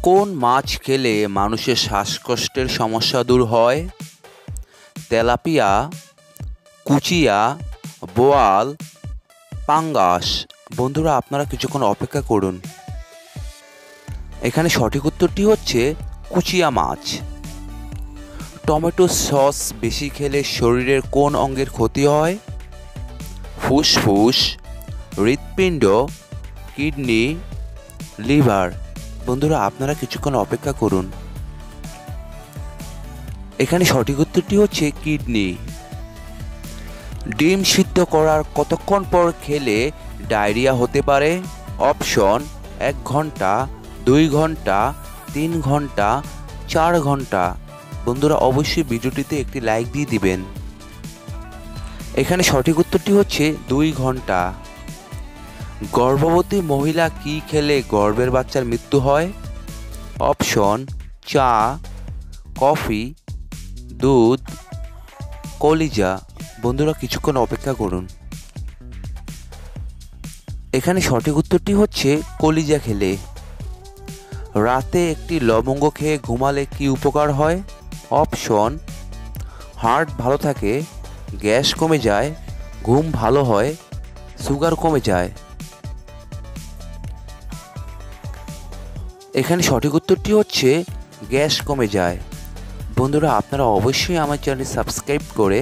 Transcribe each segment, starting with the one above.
কোন মাছ খেলে মানুষের শ্বাসকষ্টের সমস্যা দূর হয়? তেলাপিয়া, কুচিয়া, বোয়াল, পাঙ্গাস। বন্ধুরা, আপনারা কিছুক্ষণ অপেক্ষা করুন। এখানে সঠিক উত্তরটি হচ্ছে কুচিয়া মাছ। টমেটো সস বেশি খেলে শরীরের কোন অঙ্গের ক্ষতি হয়? ফুসফুস, হৃৎপিণ্ড, কিডনি, লিভার। বন্ধুরা, আপনারা কিছুক্ষণ অপেক্ষা করুন। এখানে সঠিক উত্তরটি হচ্ছে কিডনি। ডিম সিদ্ধ করার কতক্ষণ পর খেলে ডায়রিয়া হতে পারে? অপশন: 1 ঘন্টা, 2 ঘন্টা, 3 ঘন্টা, 4 ঘন্টা। বন্ধুরা, অবশ্যই ভিডিওটিতে একটি লাইক দিয়ে দিবেন। এখানে সঠিক উত্তরটি হচ্ছে 2 ঘন্টা। গর্ভবতী মহিলা কি খেলে গর্ভের বাচ্চার মৃত্যু হয়? অপশন: চা, কফি, দুধ, কলিজা। বন্ধুরা, কিছুক্ষণ অপেক্ষা করুন। এখানে সঠিক উত্তরটি হচ্ছে কলিজা খেলে। রাতে একটি লবঙ্গ খেয়ে ঘুমালে কি উপকার হয়? অপশন: হার্ট ভালো থাকে, গ্যাস কমে যায়, ঘুম ভালো হয়, সুগার কমে যায়। এখানে সঠিক উত্তরটি হচ্ছে গ্যাস কমে যায়। বন্ধুরা, আপনারা অবশ্যই আমার চ্যানেল সাবস্ক্রাইব করে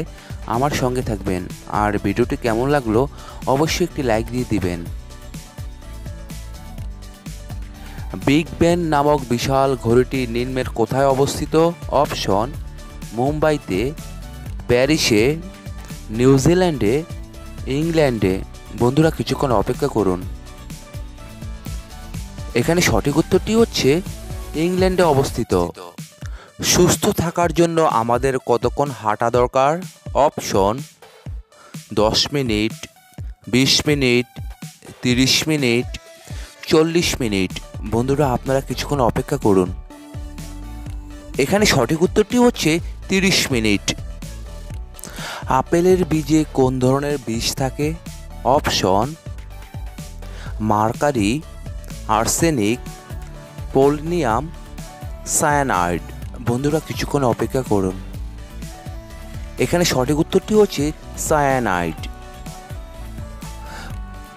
আমার সঙ্গে থাকবেন। আর ভিডিওটি কেমন লাগলো অবশ্যই একটি লাইক দিয়ে দিবেন। বিগ ব্যান নামক বিশাল ঘড়িটি নিম্নের কোথায় অবস্থিত? অপশন: মুম্বাইতে, প্যারিসে, নিউজিল্যান্ডে, ইংল্যান্ডে। বন্ধুরা, কিছুক্ষণ অপেক্ষা করুন। এখানে সঠিক উত্তরটি হচ্ছে ইংল্যান্ডে অবস্থিত। সুস্থ থাকার জন্য আমাদের কতক্ষণ হাঁটা দরকার? Option: 10 minute, 20 minute, 30 minute, 40 minute. বন্ধুরা, আপনারা কিছুক্ষণ অপেক্ষা করুন। এখানে সঠিক উত্তরটি হচ্ছে 30 মিনিট। আপেলের বীজে কোন ধরনের বিষ থাকে? Option: mercury, arsenic, polonium, cyanide. বন্ধুরা, কিছুক্ষণ অপেক্ষা করুন। এখানে সঠিক উত্তরটি হচ্ছে সায়ানাইড।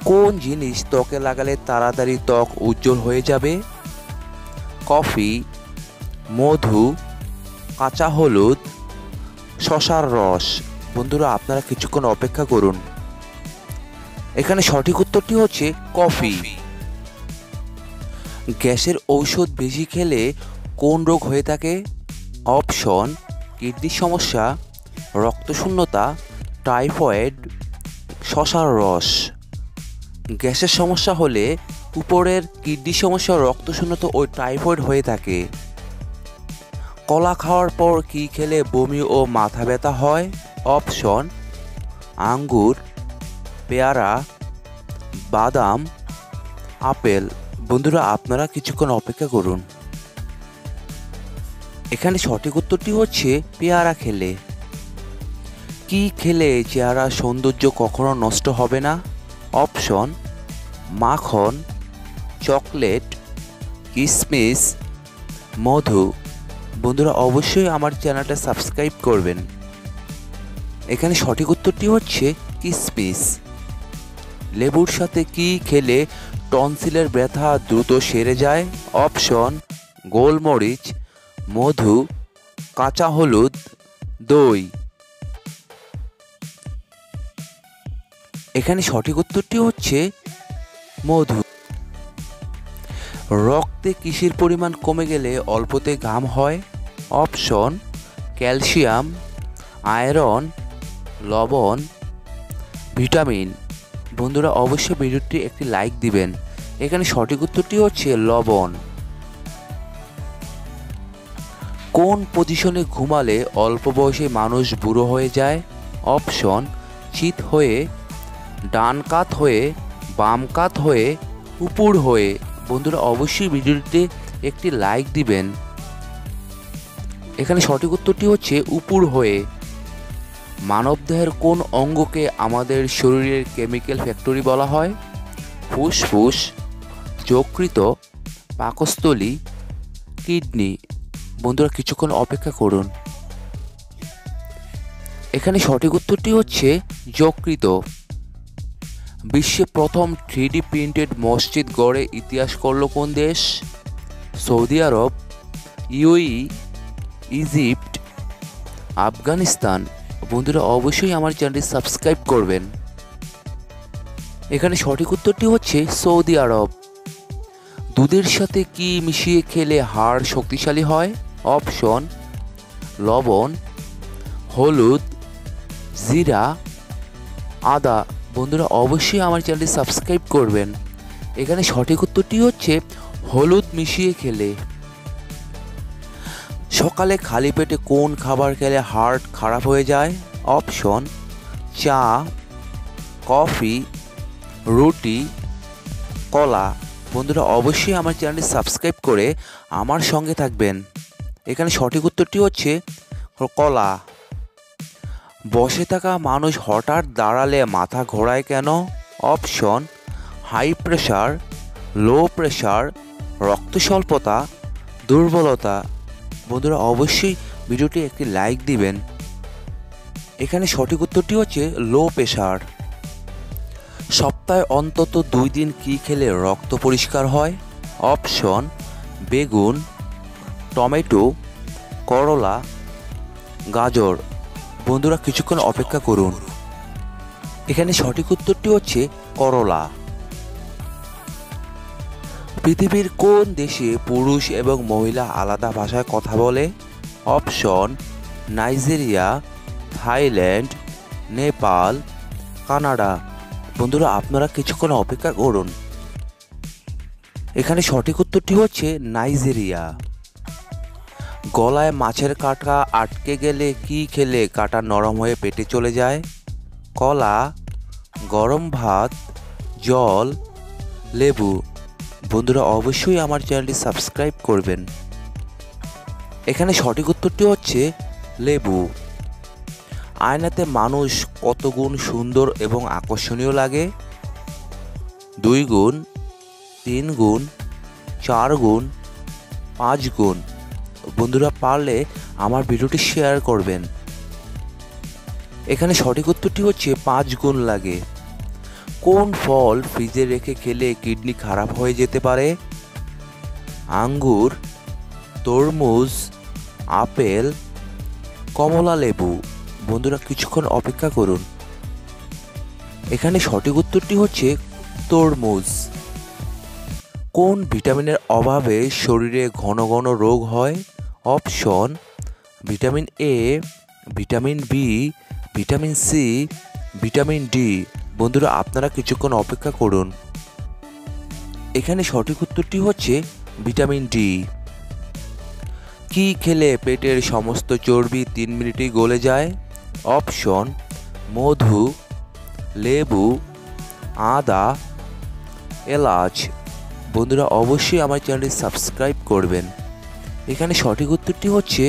কোন জিনিস ত্বকে লাগালে তাড়াতাড়ি ত্বক উজ্জ্বল হয়ে যাবে? কফি, মধু, কাঁচা হলুদ, শসার রস। বন্ধুরা, আপনারা কিছুক্ষণ অপেক্ষা করুন। এখানে সঠিক উত্তরটি হচ্ছে কফি। গ্যাসের ঔষধ বেশি খেলে কোন রোগ হয়ে থাকে? অপশন: কিডনির সমস্যা, রক্তশূন্যতা, টাইফয়েড, শসার রস। গ্যাসের সমস্যা হলে উপরের কিডনির সমস্যা, রক্তশূন্যতা ও টাইফয়েড হয়ে থাকে। কলা খাওয়ার পর কি খেলে বমি ও মাথা ব্যথা হয়? অপশন: আঙ্গুর, পেয়ারা, বাদাম, আপেল। বন্ধুরা, আপনারা কিছুক্ষণ অপেক্ষা করুন। এখানে সঠিক উত্তরটি হচ্ছে পেয়ারা খেলে। কি খেলে চেহারার সৌন্দর্য কখনো নষ্ট হবে না? অপশন: মাখন, চকলেট, কিশমিশ, মধু। বন্ধুরা, অবশ্যই আমার চ্যানেলটা সাবস্ক্রাইব করবেন। এখানে সঠিক উত্তরটি হচ্ছে কিশমিশ। লেবুর সাথে কি খেলে টনসিলের ব্যথা দ্রুত সেরে যায়? অপশন: গোলমরিচ, মধু, কাঁচা হলুদ, দই। এখানে সঠিক উত্তরটি হচ্ছে মধু। রক্তে কিসের পরিমাণ কমে গেলে অল্পতে ঘাম হয়? অপশন: ক্যালসিয়াম, আয়রন, লবণ, ভিটামিন। বন্ধুরা, অবশ্যই ভিডিওটি একটি লাইক দিবেন। এখানে সঠিক উত্তরটি হচ্ছে লবণ। কোন পজিশনে ঘুমালে অল্প বয়সে মানুষ বুড়ো হয়ে যায়? অপশন: চিত হয়ে, ডান কাত হয়ে, বাম কাত হয়ে, উপর হয়ে। বন্ধুরা, অবশ্যই ভিডিওটিতে একটি লাইক দিবেন। এখানে সঠিক উত্তরটি হচ্ছে উপর হয়ে। মানবদেহের কোন অঙ্গকে আমাদের শরীরের কেমিক্যাল ফ্যাক্টরি বলা হয়? ফুসফুস, যকৃত, পাকস্থলী, কিডনি। বন্ধুরা কিছুক্ষণ অপেক্ষা করুন। এখানে সঠিক উত্তরটি হচ্ছে যকৃত। বিশ্বে প্রথম 3D প্রিন্টেড মসজিদ গড়ে ইতিহাস করল কোন দেশ? সৌদি আরব, ইউএই, ইজিপ্ট, আফগানিস্তান। বন্ধুরা অবশ্যই আমার চ্যানেলটি সাবস্ক্রাইব করবেন। এখানে সঠিক উত্তরটি হচ্ছে সৌদি আরব। দুধের সাথে কি মিশিয়ে খেলে হাড় শক্তিশালী হয়? অপশন লবণ, হলুদ, জিরা, আদা। বন্ধুরা অবশ্যই আমার চ্যানেলটি সাবস্ক্রাইব করবেন। এখানে সঠিক উত্তরটি হচ্ছে হলুদ মিশিয়ে খেলে। সকালে খালি পেটে কোন খাবার খেলে হার্ট খারাপ হয়ে যায়? অপশন চা, কফি, রুটি, কলা। বন্ধুরা অবশ্যই আমার চ্যানেলটি সাবস্ক্রাইব করে আমার সঙ্গে থাকবেন। এখানে সঠিক উত্তরটি হচ্ছে কলা। বসে থাকা মানুষ হঠাৎ দাঁড়ালে মাথা ঘোরায় কেন? Option high pressure, low pressure, রক্ত স্বল্পতা, দুর্বলতা। বন্ধুরা অবশ্যই ভিডিওটি একটি লাইক দিবেন। এখানে সঠিক উত্তরটি হচ্ছে লো প্রেশার। সপ্তাহে অন্তত 2 দিন কি খেলে রক্ত পরিষ্কার হয়? অপশন বেগুন, টমেটো, করলা, গাজর। বন্ধুরা কিছুক্ষণ অপেক্ষা করুন। এখানে সঠিক উত্তরটি হচ্ছে করলা। পৃথিবীর কোন দেশে পুরুষ এবং মহিলা আলাদা ভাষায় কথা বলে? Option Nigeria, Thailand, Nepal, Canada. বন্ধুরা আপনারা কিছুক্ষণ অপেক্ষা করুন। এখানে সঠিক উত্তরটি হচ্ছে নাইজেরিয়া। গলায় মাছের কাঁটা আটকে গেলে কি খেলে কাঁটা নরম হয়ে পেটে চলে যায়? কলা, গরম ভাত, জল, লেবু। বন্ধুরা অবশ্যই আমার চ্যানেলটি সাবস্ক্রাইব করবেন। এখানে সঠিক উত্তরটি হচ্ছে লেবু। আয়নাতে মানুষ কত গুণ সুন্দর এবং আকর্ষণীয় লাগে? 2 গুণ, 3 গুণ, 4 গুণ, 5 গুণ। বন্ধুরা পারলে আমার ভিডিওটি শেয়ার করবেন। এখানে সঠিক উত্তরটি হচ্ছে 5 গুণ লাগে। কোন ফল ফ্রিজে রেখে খেলে কিডনি খারাপ হয়ে যেতে পারে? আঙ্গুর, তরমুজ, আপেল, কমলা লেবু। বন্ধুরা কিছুক্ষণ অপেক্ষা করুন। এখানে সঠিক উত্তরটি হচ্ছে তরমুজ। কোন ভিটামিনের অভাবে শরীরে ঘন ঘন রোগ হয়? Option vitamin A, vitamin B, vitamin C, vitamin D. বন্ধুরা আপনারা কিছুক্ষণ অপেক্ষা করুন। এখানে সঠিক উত্তরটি হচ্ছে ভিটামিন ডি। কি খেলে পেটের সমস্ত চর্বি 3 মিনিটেই গলে যায়? অপশন মধু, লেবু, আদা, এলাচ। বন্ধুরা অবশ্যই আমার চ্যানেলটি সাবস্ক্রাইব করবেন। এখানে সঠিক উত্তরটি হচ্ছে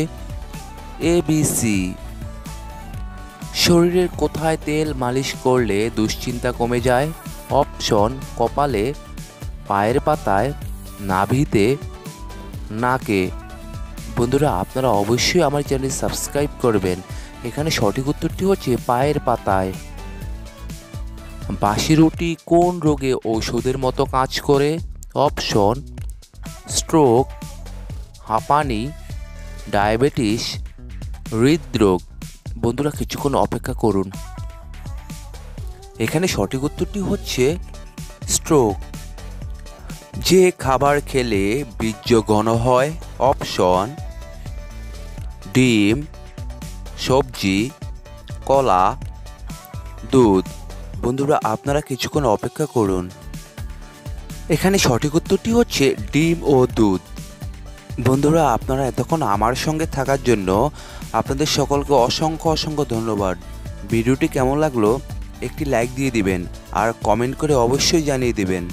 ABC। শরীরের কোথায় তেল মালিশ করলে দুশ্চিন্তা কমে যায়? অপশন কপালে, পায়ের পাতায়, নাভিতে, নাকে। বন্ধুরা আপনারা অবশ্যই আমার চ্যানেল সাবস্ক্রাইব করবেন। এখানে সঠিক উত্তরটি হচ্ছে পায়ের পাতায়। বাসি রুটি কোন রোগে ঔষধের মতো কাজ করে? অপশন স্ট্রোক, হাঁপানি, ডায়াবেটিস, হৃদরোগ। বন্ধুরা কিছুক্ষণ অপেক্ষা করুন। এখানে সঠিক উত্তরটি হচ্ছে স্ট্রোক। যে খাবার খেলে বীর্য ঘন হয়? অপশন ডিম, সবজি, কলা, দুধ। বন্ধুরা আপনারা কিছুক্ষণ অপেক্ষা করুন। এখানে সঠিক উত্তরটি হচ্ছে ডিম ও দুধ। বন্ধুরা আপনারা এতক্ষণ আমার সঙ্গে থাকার জন্য আপনাদের সকলকে অসংখ্য অসংখ্য ধন্যবাদ। ভিডিওটি কেমন লাগলো একটি লাইক দিয়ে দিবেন আর কমেন্ট করে অবশ্যই জানিয়ে দিবেন।